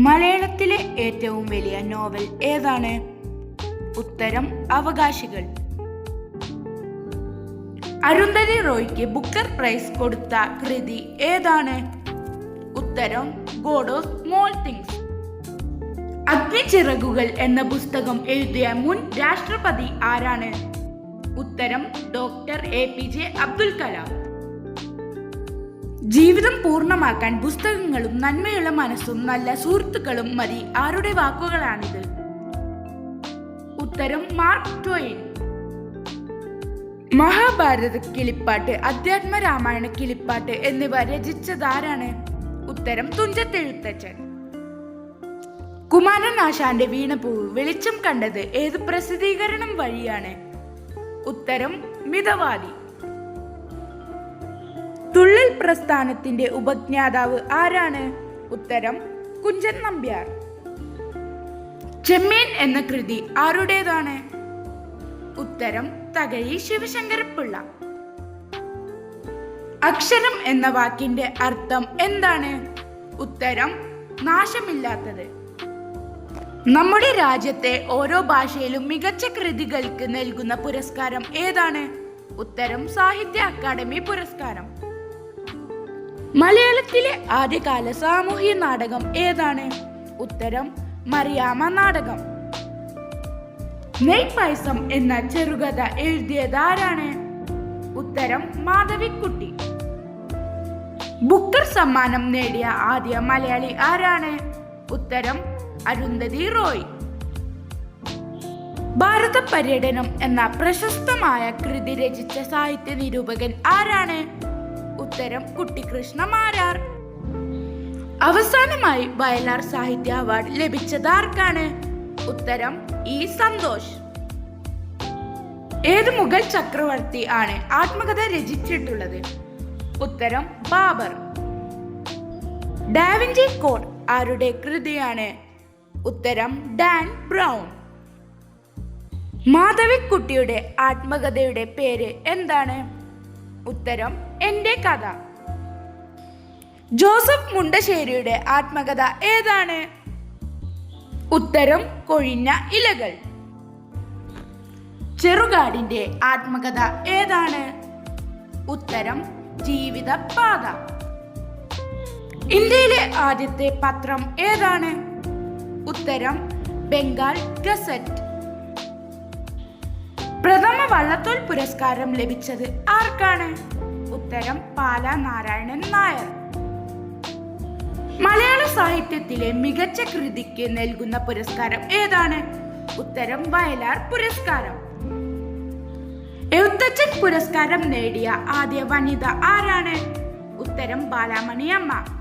മലയാളത്തിലെ ഏറ്റവും വലിയ നോവൽ ഏതാണ്? ഉത്തരം അവകാശികൾ. അരുന്ധതി റോയ്ക്ക് ബുക്കർ പ്രൈസ് കൊടുത്ത കൃതി ഏതാണ്? ഉത്തരം ഗോഡ് ഓഫ് സ്മോൾ തിങ്സ്. അഗ്നിച്ചിറകുകൾ എന്ന പുസ്തകം എഴുതിയ മുൻ രാഷ്ട്രപതി ആരാണ്? ഉത്തരം ഡോക്ടർ APJ അബ്ദുൽ കലാം. ജീവിതം പൂർണ്ണമാക്കാൻ പുസ്തകങ്ങളും നന്മയുള്ള മനസ്സും നല്ല സുഹൃത്തുക്കളും മതി ആരുടെ വാക്കുകളാണിത്? ഉത്തരം മാർക്ക് ട്വെയിൻ. മഹാഭാരത കിളിപ്പാട്ട്, അധ്യാത്മരാമായണ കിളിപ്പാട്ട് എന്നിവ രചിച്ചതാരാണ്? ഉത്തരം തുഞ്ചത്തെഴുത്തച്ഛൻ. കുമാരൻ ആശാന്റെ വീണപൂവ് വെളിച്ചം കണ്ടത് ഏത് പ്രസിദ്ധീകരണം വഴിയാണ്? ഉത്തരം മിതവാദി. തുള്ളൽ പ്രസ്ഥാനത്തിന്റെ ഉപജ്ഞാതാവ് ആരാണ്? ഉത്തരം കുഞ്ചൻ നമ്പ്യാർ. ചെമ്മീൻ എന്ന കൃതി ആരുടേതാണ്? ഉത്തരം തകഴി ശിവശങ്കരപ്പിള്ള. അക്ഷരം എന്ന വാക്കിന്റെ അർത്ഥം എന്താണ്? ഉത്തരം നാശമില്ലാത്തത്. നമ്മുടെ രാജ്യത്തെ ഓരോ ഭാഷയിലും മികച്ച കൃതികൾക്ക് നൽകുന്ന പുരസ്കാരം ഏതാണ്? ഉത്തരം സാഹിത്യ അക്കാദമി പുരസ്കാരം. മലയാളത്തിലെ ആദ്യകാല സാമൂഹ്യ നാടകം ഏതാണ്? ഉത്തരം മറിയാമ്മ നാടകം. നെയ്പായസം എന്ന ചെറുകഥ എഴുതിയതാരാണ്? ഉത്തരം മാധവിക്കുട്ടി. ബുക്കർ സമ്മാനം നേടിയ ആദ്യ മലയാളി ആരാണ്? ഉത്തരം അരുന്ധതി റോയ്. ഭാരത പര്യടനം എന്ന പ്രശസ്തമായ കൃതി രചിച്ച സാഹിത്യ നിരൂപകൻ ആരാണ്? ഉത്തരം കുട്ടിക്കൃഷ്ണ മാരാർ. അവസാനമായി വയലാർ സാഹിത്യ അവാർഡ് ലഭിച്ചതാർക്കാണ്? ഉത്തരം E. സന്തോഷ്. ഏത് മുഗൾ ചക്രവർത്തി ആണ് ആത്മകഥ രചിച്ചിട്ടുള്ളത്? ഉത്തരം ബാബർ. ഡാവിഞ്ചി കോഡ് ആരുടെ കൃതിയാണ്? ഉത്തരം ഡാൻ ബ്രൗൺ. മാധവിക്കുട്ടിയുടെ ആത്മകഥയുടെ പേര് എന്താണ്? ഉത്തരം എന്റെ കഥ. ജോസഫ് മുണ്ടശ്ശേരിയുടെ ആത്മകഥ ഏതാണ്? ഉത്തരം കൊഴിഞ്ഞ ഇലകൾ. ചെറുകാടിന്റെ ആത്മകഥ ഏതാണ്? ഉത്തരം ജീവിതപാത. ഇന്ത്യയിലെ ആദ്യത്തെ പത്രം ഏതാണ്? ഉത്തരം ബംഗാൾ ഗസറ്റ്. പ്രഥമ വള്ളത്തോൾ പുരസ്കാരം ലഭിച്ചത് ആർക്കാണ്? ഉത്തരം പാല നാരായണൻ നായർ. മലയാള സാഹിത്യത്തിലെ മികച്ച കൃതിക്ക് നൽകുന്ന പുരസ്കാരം ഏതാണ്? ഉത്തരം വയലാർ പുരസ്കാരം. എഴുത്തച്ഛൻ പുരസ്കാരം നേടിയ ആദ്യ വനിത ആരാണ്? ഉത്തരം ബാലാമണി അമ്മ.